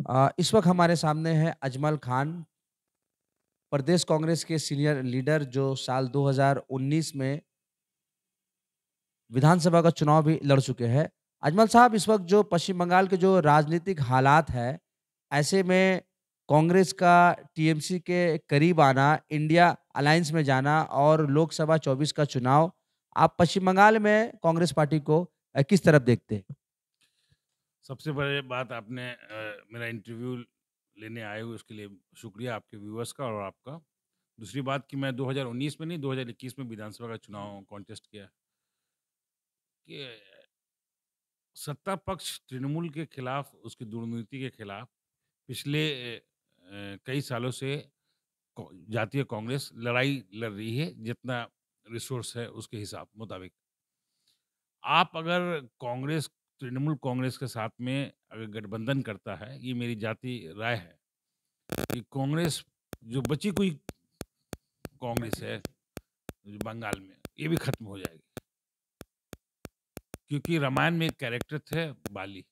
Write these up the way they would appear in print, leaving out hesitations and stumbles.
इस वक्त हमारे सामने है अजमल खान, प्रदेश कांग्रेस के सीनियर लीडर जो साल 2019 में विधानसभा का चुनाव भी लड़ चुके हैं। अजमल साहब, इस वक्त जो पश्चिम बंगाल के जो राजनीतिक हालात है, ऐसे में कांग्रेस का टीएमसी के करीब आना, इंडिया अलायंस में जाना और लोकसभा 24 का चुनाव, आप पश्चिम बंगाल में कांग्रेस पार्टी को किस तरफ देखते हैं? सबसे बड़ी बात आपने मेरा इंटरव्यू लेने आए हुए उसके लिए शुक्रिया आपके व्यूअर्स का और आपका। दूसरी बात कि मैं 2019 में नहीं 2021 में विधानसभा का चुनाव कॉन्टेस्ट किया कि सत्ता पक्ष तृणमूल के खिलाफ उसकी दुर्नीति के खिलाफ पिछले कई सालों से जातीय कांग्रेस लड़ाई लड़ रही है जितना रिसोर्स है उसके हिसाब मुताबिक। आप अगर कांग्रेस तृणमूल कांग्रेस के साथ में अगर गठबंधन करता है, ये मेरी जाती राय है कि कांग्रेस जो बची हुई कांग्रेस है जो बंगाल में, ये भी खत्म हो जाएगी। क्योंकि रामायण में एक कैरेक्टर थे बाली।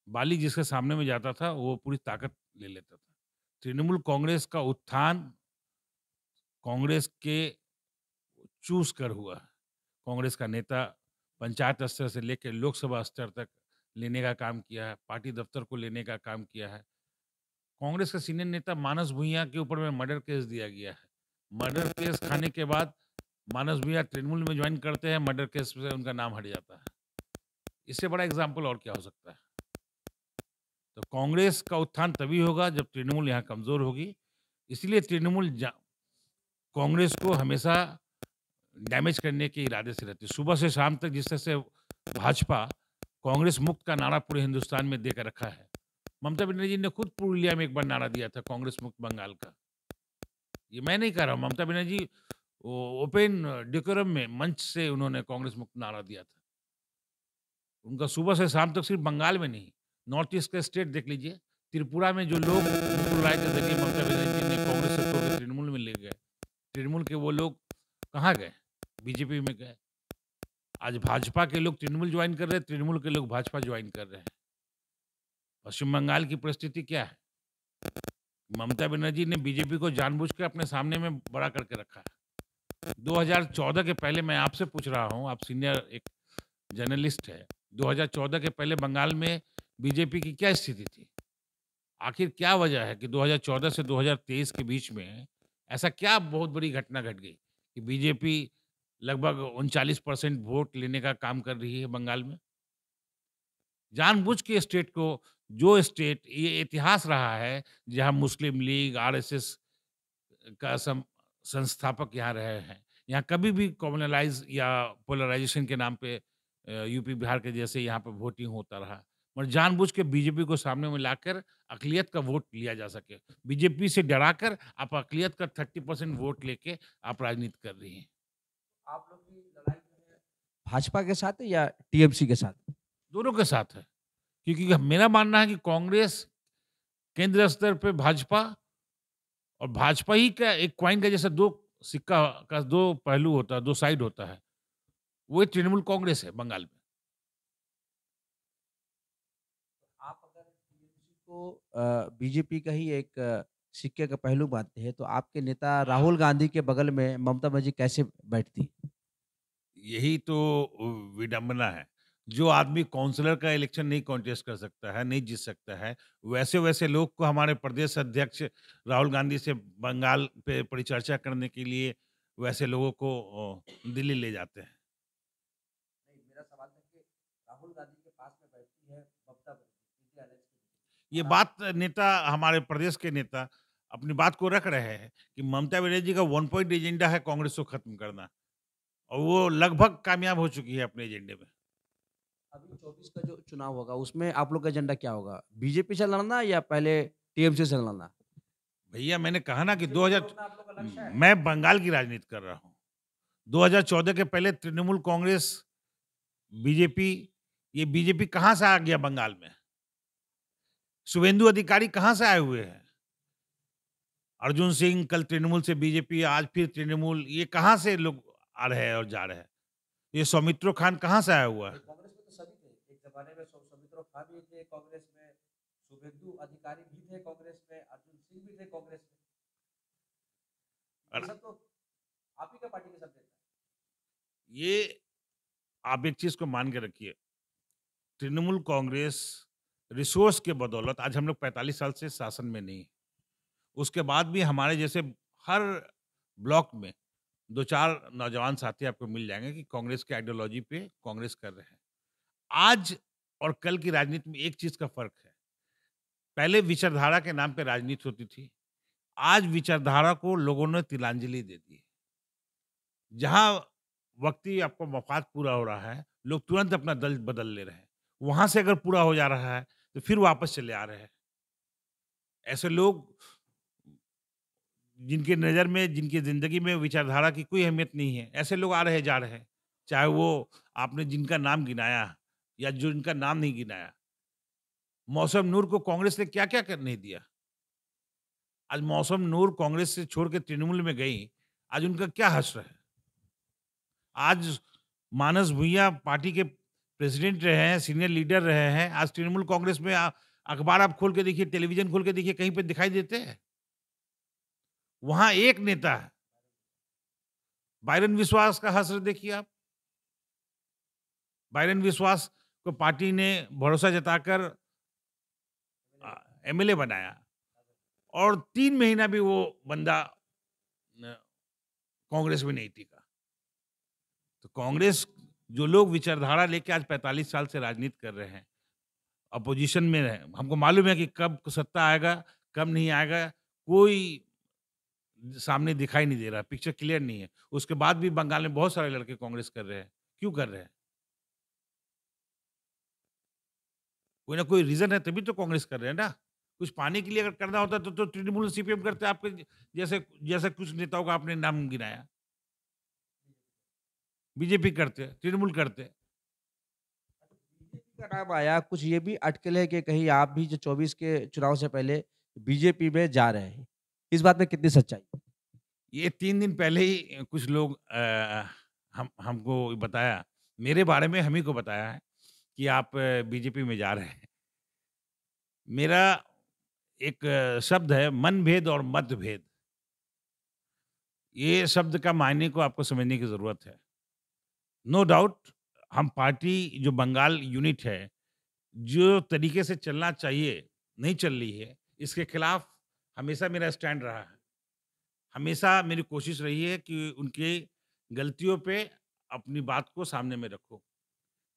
बाली जिसके सामने में जाता था, वो पूरी ताकत ले लेता था। तृणमूल कांग्रेस का उत्थान कांग्रेस के चूस कर हुआ है। कांग्रेस का नेता पंचायत स्तर से लेकर लोकसभा स्तर तक लेने का काम किया है, पार्टी दफ्तर को लेने का काम किया है। कांग्रेस के सीनियर नेता मानस भूँइया के ऊपर में मर्डर केस दिया गया है। मर्डर केस खाने के बाद मानस भूँइया तृणमूल में जॉइन करते हैं, मर्डर केस से उनका नाम हट जाता है। इससे बड़ा एग्ज़ाम्पल और क्या हो सकता है? तो कांग्रेस का उत्थान तभी होगा जब तृणमूल यहाँ कमज़ोर होगी। इसलिए तृणमूल कांग्रेस को हमेशा डैमेज करने के इरादे से रहती है। सुबह से शाम तक जिस तरह से भाजपा कांग्रेस मुक्त का नारा पूरे हिंदुस्तान में देकर रखा है। ममता बनर्जी ने खुद पुरुलिया में एक बार नारा दिया था कांग्रेस मुक्त बंगाल का। ये मैं नहीं कह रहा हूँ, ममता बनर्जी ओपन डेकोरम में मंच से उन्होंने कांग्रेस मुक्त नारा दिया था। उनका सुबह से शाम तक सिर्फ बंगाल में नहीं, नॉर्थ ईस्ट के स्टेट देख लीजिए। त्रिपुरा में जो लोग मुकुल राय के ज़रिए ममता बनर्जी ने कांग्रेस से तोड़ के तृणमूल में ले गए। तृणमूल के वो लोग कहाँ गए? बीजेपी में गए। आज भाजपा के लोग तृणमूल जॉइन कर रहे हैं, तृणमूल के लोग भाजपा जॉइन कर रहे हैं। पश्चिम बंगाल की परिस्थिति क्या है? ममता बनर्जी ने बीजेपी को जानबूझ के अपने सामने में बड़ा करके रखा है। 2014 के पहले मैं आपसे पूछ रहा हूँ, आप सीनियर एक जर्नलिस्ट है। 2014 के पहले बंगाल में बीजेपी की क्या स्थिति थी? आखिर क्या वजह है कि 2014 से 2023 के बीच में ऐसा क्या बहुत बड़ी घटना घट गई कि बीजेपी लगभग 39% वोट लेने का काम कर रही है बंगाल में? जानबूझ के स्टेट को जो स्टेट ये इतिहास रहा है, जहाँ मुस्लिम लीग, आरएसएस का संस्थापक यहाँ रहे हैं। यहाँ कभी भी कम्युनलाइज़ या पोलराइज़ेशन के नाम पे यूपी, बिहार के जैसे यहाँ पे वोटिंग होता रहा। और जानबूझ के बीजेपी को सामने में लाकर अक़लियत का वोट लिया जा सके। बीजेपी से डराकर आप अक़लियत का 30% वोट लेके आप राजनीति कर रही हैं। आप लोग की लड़ाई जो है भाजपा के साथ है या टीएमसी के साथ? दोनों के साथ है। क्योंकि मेरा मानना है कि कांग्रेस केंद्र स्तर पे भाजपा और भाजपा ही का एक कॉइन का जैसे 2 सिक्का का 2 पहलू होता है, 2 साइड होता है। वो तृणमूल कांग्रेस है बंगाल में। आप अगर टीएमसी को बीजेपी का ही एक सिक्के का पहलू मानते हैं, तो आपके नेता हाँ, राहुल गांधी के बगल में ममता बनर्जी कैसे बैठती? यही तो विडंबना है। जो आदमी काउंसलर का इलेक्शन नहीं कॉन्टेस्ट कर सकता है, नहीं जीत सकता है, वैसे-वैसे लोग को हमारे प्रदेश अध्यक्ष राहुल गांधी से बंगाल पे परिचर्चा करने के लिए वैसे लोगों को दिल्ली ले जाते हैं। नहीं, मेरा सवाल था कि राहुल गांधी के पास में बैठती है ममता बनर्जी, इंडिया अलायंस की, ये और आप बात नेता हमारे प्रदेश के नेता अपनी बात को रख रहे हैं कि ममता बनर्जी का वन पॉइंट एजेंडा है कांग्रेस को खत्म करना और वो लगभग कामयाब हो चुकी है अपने एजेंडे में। अभी 24 का जो चुनाव होगा, उसमें आप लोग का एजेंडा क्या होगा? बीजेपी से लड़ना या पहले टीएमसी से लड़ना? भैया मैंने कहा ना कि बीजेपी को 2000 रोकना आप लोग का लक्ष्य है? मैं बंगाल की राजनीति कर रहा हूँ। 2014 के पहले तृणमूल कांग्रेस, बीजेपी, ये बीजेपी कहाँ से आ गया बंगाल में? शुभेंदु अधिकारी कहाँ से आए हुए हैं? अर्जुन सिंह कल तृणमूल से बीजेपी, आज फिर तृणमूल, ये कहाँ से लोग आ रहे हैं और जा रहे हैं? ये सौमित्रो खान कहाँ से आया हुआ है? नहीं, कांग्रेस में तो सभी थे। एक ज़माने में सौमित्र खान भी थे कांग्रेस में, शुभेंदु अधिकारी भी थे कांग्रेस में, अर्जुन सिंह भी थे कांग्रेस में। ये और सब तो आप ही का पार्टी के सब नेता हैं। ये आप एक चीज़ को मान के रखिए, तृणमूल कांग्रेस रिसोर्स के बदौलत आज हम लोग 45 साल से शासन में नहीं है। उसके बाद भी हमारे जैसे हर ब्लॉक में 2-4 नौजवान साथी आपको मिल जाएँगे कि कांग्रेस की आइडियोलॉजी पे कांग्रेस कर रहे हैं। आज और कल की राजनीति में एक चीज़ का फ़र्क है। पहले विचारधारा के नाम पे राजनीति होती थी। आज विचारधारा को लोगों ने तिलांजलि दे दी है। जहाँ वक़्ती आपको मफ़ाद पूरा हो रहा है, लोग तुरंत अपना दल बदल ले रहे हैं। वहाँ से अगर पूरा हो जा रहा है, तो फिर वापस चले आ रहे हैं। ऐसे लोग जिनकी नज़र में, जिनकी ज़िंदगी में विचारधारा की कोई अहमियत नहीं है, ऐसे लोग आ रहे, जा रहे हैं। चाहे वो आपने जिनका नाम गिनाया या जो जिनका नाम नहीं गिनाया। मौसम नूर को कांग्रेस ने क्या-क्या कर नहीं दिया। आज मौसम नूर कांग्रेस से छोड़ के तृणमूल में गईं, आज उनका क्या हश्र है? आज मानस भुइयाँ पार्टी के प्रेसिडेंट रहे हैं, सीनियर लीडर रहे हैं, आज तृणमूल कांग्रेस में अखबार आप खोल के देखिए, टेलीविज़न खोल के देखिए, कहीं पे दिखाई देते हैं? वहाँ एक नेता है, बायरन विश्वास का हश्र देखिए आप। बायरन विश्वास को पार्टी ने भरोसा जताकर एमएलए बनाया और 3 महीना भी वो बंदा न कांग्रेस में नहीं टिका। तो कांग्रेस जो लोग विचारधारा लेके आज 45 साल से राजनीति कर रहे हैं, अपोज़िशन में हैं, हमको मालूम है कि कब सत्ता आएगा, कब नहीं आएगा, कोई सामने दिखाई नहीं दे रहा, पिक्चर क्लियर नहीं है। उसके बाद भी बंगाल में बहुत सारे लड़के कांग्रेस कर रहे हैं। क्यों कर रहे हैं? कोई ना कोई रीज़न है तभी तो कांग्रेस कर रहे हैं ना। कुछ पाने के लिए अगर करना होता तो तृणमूल सीपीएम करते आपके जैसे जैसे कुछ नेताओं का आपने नाम गिनाया। बीजेपी करते, तृणमूल करते। बीजेपी का नाम आया, कुछ ये भी अटकलें है कि कहीं आप भी जो 24 के चुनाव से पहले बीजेपी में जा रहे हैं। इस बात में कितनी सच्चाई है? ये 3 दिन पहले ही कुछ लोग हम हमको बताया, मेरे बारे में हम ही को बताया है कि आप बीजेपी में जा रहे हैं। मेरा एक शब्द है मनभेद और मतभेद। ये शब्द का मायने को आपको समझने की ज़रूरत है। नो डाउट हम पार्टी जो बंगाल यूनिट है, जो तरीके से चलना चाहिए, नहीं चल रही है, इसके खिलाफ हमेशा मेरा स्टैंड रहा है। हमेशा मेरी कोशिश रही है कि उनकी गलतियों पे अपनी बात को सामने में रखूँ।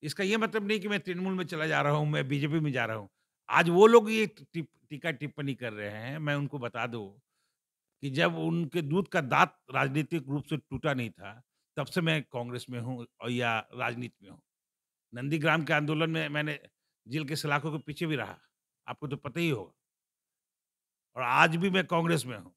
इसका ये मतलब नहीं कि मैं तृणमूल में चला जा रहा हूँ, मैं बीजेपी में जा रहा हूँ। आज वो लोग ये टीका-टिप्पणी कर रहे हैं, मैं उनको बता दूँ कि जब उनके दूध का दाँत राजनीतिक रूप से टूटा नहीं था, तब से मैं कांग्रेस में हूँ और या राजनीति में हूँ। नंदीग्राम के आंदोलन में मैंने जेल के सलाखों के पीछे भी रहा, आपको तो पता ही होगा और आज भी मैं कांग्रेस में हूँ।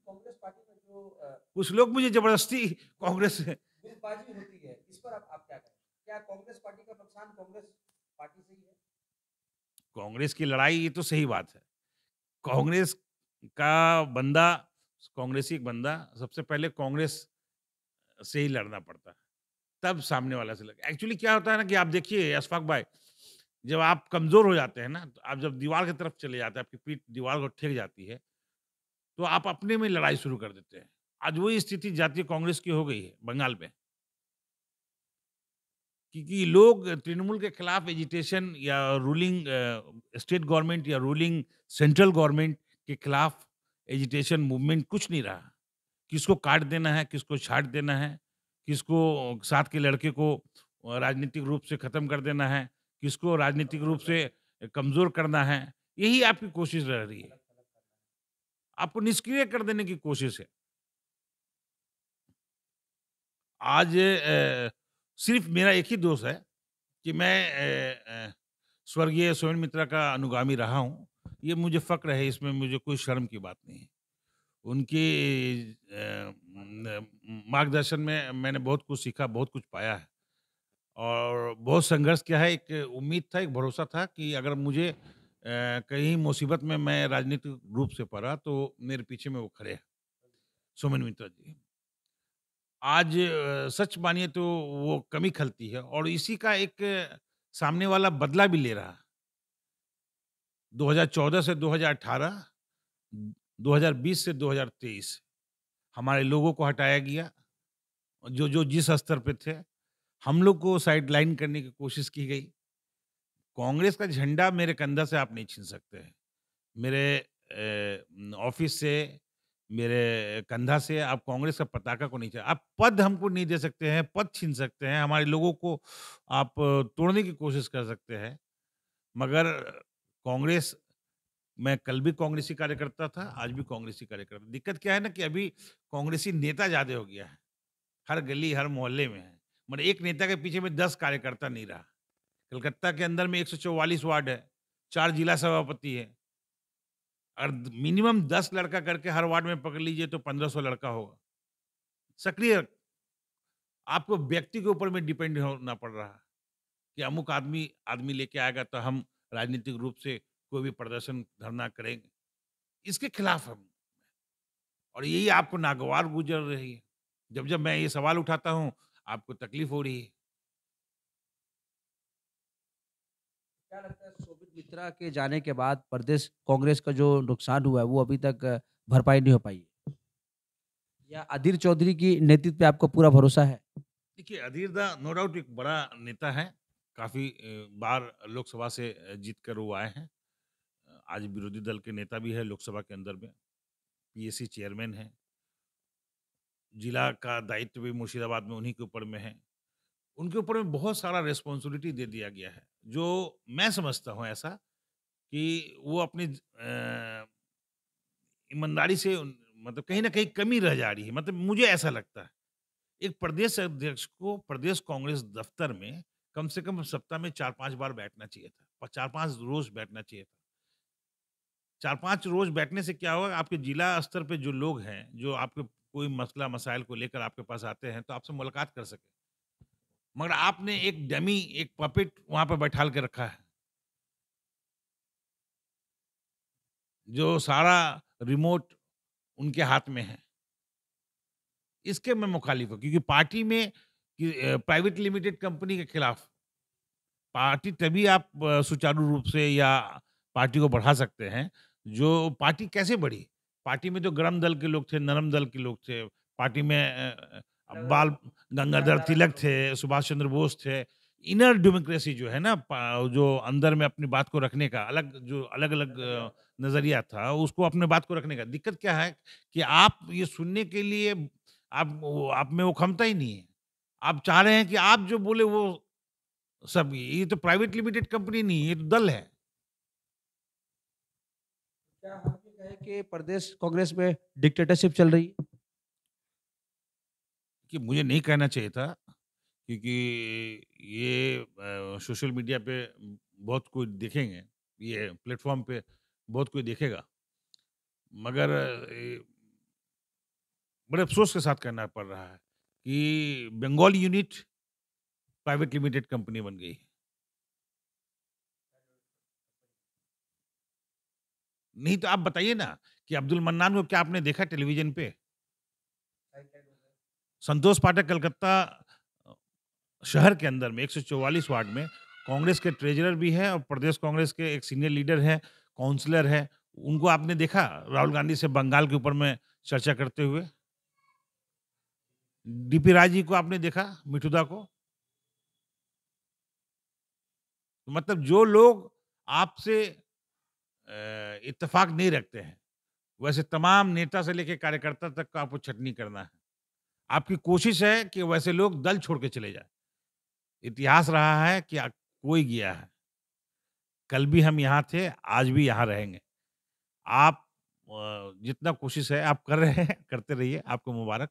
कांग्रेस पार्टी में जो कुछ लोग मुझे ज़बरदस्ती कांग्रेस से गुटबाजी होती है, इस पर आप क्या कहें? क्या कांग्रेस पार्टी का नुकसान कांग्रेस पार्टी से ही है? कांग्रेस की लड़ाई ये तो सही बात है। कांग्रेस का बंदा कांग्रेसी एक बंदा सबसे पहले कांग्रेस से ही लड़ना पड़ता है, तब सामने वाला से लगे। एक्चुअली क्या होता है ना कि आप देखिए अशफाक भाई, जब आप कमज़ोर हो जाते हैं ना, तो आप जब दीवार की तरफ चले जाते हैं, आपकी पीठ दीवार को ठेक जाती है, तो आप अपने में लड़ाई शुरू कर देते हैं। आज वही स्थिति जातीय कांग्रेस की हो गई है बंगाल में। क्योंकि लोग तृणमूल के खिलाफ एजिटेशन या रूलिंग स्टेट गवर्नमेंट या रूलिंग सेंट्रल गवर्नमेंट के खिलाफ एजिटेशन मूवमेंट कुछ नहीं रहा। किसको काट देना है, किसको छाँट देना है, किसको साथ के लड़के को राजनीतिक रूप से खत्म कर देना है, किसको राजनीतिक रूप से कमज़ोर करना है, यही आपकी कोशिश रह रही है। आपको निष्क्रिय कर देने की कोशिश है। आज सिर्फ़ मेरा एक ही दोष है कि मैं स्वर्गीय सोमेन मित्रा का अनुगामी रहा हूँ। ये मुझे फ़क्र है, इसमें मुझे कोई शर्म की बात नहीं है। उनके मार्गदर्शन में मैंने बहुत कुछ सीखा, बहुत कुछ पाया है और बहुत संघर्ष किया है। एक उम्मीद था, एक भरोसा था कि अगर मुझे कहीं मुसीबत में मैं राजनीतिक रूप से पड़ा, तो मेरे पीछे में वो खड़े हैं, सोमेन मित्रा जी। आज सच मानिए तो वो कमी खलती है और इसी का एक सामने वाला बदला भी ले रहा है। 2014 से 2018, 2020 से 2023 हमारे लोगों को हटाया गया, जो जो जिस स्तर पे थे, हम लोग को साइडलाइन करने की कोशिश की गई। कांग्रेस का झंडा मेरे कंधा से आप नहीं छीन सकते हैं। मेरे ऑफिस से, मेरे कंधा से आप कांग्रेस का पताका को नहीं, आप पद हमको नहीं दे सकते हैं, पद छीन सकते हैं, हमारे लोगों को आप तोड़ने की कोशिश कर सकते हैं, मगर कांग्रेस, मैं कल भी कांग्रेसी कार्यकर्ता था, आज भी कांग्रेसी कार्यकर्ता। दिक्कत क्या है ना कि अभी कांग्रेसी नेता ज़्यादा हो गया है। हर गली, हर मोहल्ले में है। मतलब एक नेता के पीछे में 10 कार्यकर्ता नहीं रहा। कलकत्ता के अंदर में 144 वार्ड है, 4 जिला सभापति है। और मिनिमम 10 लड़का करके हर वार्ड में पकड़ लीजिए तो 1500 लड़का होगा। सक्रिय, आपको व्यक्ति के ऊपर में डिपेंड होना पड़ रहा है कि अमुक आदमी आदमी लेके आएगा तो हम राजनीतिक रूप से कोई भी प्रदर्शन, धरना करेंगे। इसके खिलाफ हम, और यही आपको नागवार गुजर रही है। जब-जब मैं ये सवाल उठाता हूँ, आपको तकलीफ हो रही है। क्या लगता है शोभित मित्रा के जाने के बाद प्रदेश कांग्रेस का जो नुकसान हुआ है वो अभी तक भरपाई नहीं हो पाई है? या अधीर चौधरी की नेतृत्व पे आपको पूरा भरोसा है? देखिए, अधीर दा नो डाउट एक बड़ा नेता है। काफ़ी बार लोकसभा से जीत कर वो आए हैं। आज विरोधी दल के नेता भी है लोकसभा के अंदर में, पीएसी चेयरमैन हैं। जिला का दायित्व भी मुर्शिदाबाद में उन्हीं के ऊपर में है। उनके ऊपर में बहुत सारा रिस्पॉन्सिबिलिटी दे दिया गया है, जो मैं समझता हूँ ऐसा कि वो अपनी ईमानदारी से मतलब कहीं न कहीं कमी रह जा रही है। मतलब मुझे ऐसा लगता है। एक प्रदेश अध्यक्ष को प्रदेश कांग्रेस दफ्तर में कम से कम सप्ताह में 4-5 बार बैठना चाहिए था, और 4-5 रोज़ बैठना चाहिए था। 4-5 रोज़ बैठने से क्या होगा, आपके जिला स्तर पे जो लोग हैं, जो आपके कोई मसला मसाइल को लेकर आपके पास आते हैं, तो आपसे मुलाकात कर सकें। मगर आपने एक डमी, एक पपेट वहाँ पे बैठाल के रखा है, जो सारा रिमोट उनके हाथ में है। इसके मैं मुखालिफ हूँ, क्योंकि पार्टी में प्राइवेट लिमिटेड कंपनी के खिलाफ, पार्टी तभी आप सुचारू रूप से या पार्टी को बढ़ा सकते हैं, जो पार्टी कैसे बढ़ी? पार्टी में तो गरम दल के लोग थे, नरम दल के लोग थे। पार्टी में बाल गंगाधर तिलक थे, सुभाष चंद्र बोस थे। इनर डेमोक्रेसी जो है ना, जो अंदर में अपनी बात को रखने का अलग, जो अलग-अलग नज़रिया था, उसको अपने बात को रखने का। दिक्कत क्या है कि आप ये सुनने के लिए आप में वो क्षमता ही नहीं है। आप चाह रहे हैं कि आप जो बोले वो सब, ये तो प्राइवेट लिमिटेड कंपनी नहीं है, ये तो दल है। क्या हम ये कहें कि प्रदेश कांग्रेस में डिक्टेटरशिप चल रही है? कि मुझे नहीं कहना चाहिए था, क्योंकि ये सोशल मीडिया पे बहुत कोई देखेंगे, ये प्लेटफ़ॉर्म पे बहुत कोई देखेगा। मगर बड़े अफ़सोस के साथ कहना पड़ रहा है कि Bengal unit private limited company बन गई। नहीं तो आप बताइए ना कि अब्दुल मन्नान को क्या आपने देखा टेलीविज़न पे? संतोष पाठक कलकत्ता अ, शहर के अंदर में 144 वार्ड में कांग्रेस के ट्रेज़रर भी हैं, और प्रदेश कांग्रेस के एक सीनियर लीडर हैं, काउंसलर हैं। उनको आपने देखा राहुल गांधी से बंगाल के ऊपर में चर्चा करते हुए? डीपी राय जी को आपने देखा, मिठुदा को? तो मतलब जो लोग आपसे इत्तेफ़ाक नहीं रखते हैं, वैसे तमाम नेता से लेके कार्यकर्ता तक का आपको छँटनी करना है। आपकी कोशिश है कि वैसे लोग दल छोड़ के चले जाएँ। इतिहास रहा है कि कोई गया है। कल भी हम यहाँ थे, आज भी यहाँ रहेंगे। आप जितना कोशिश है आप कर रहे हैं, करते रहिए, आपको मुबारक।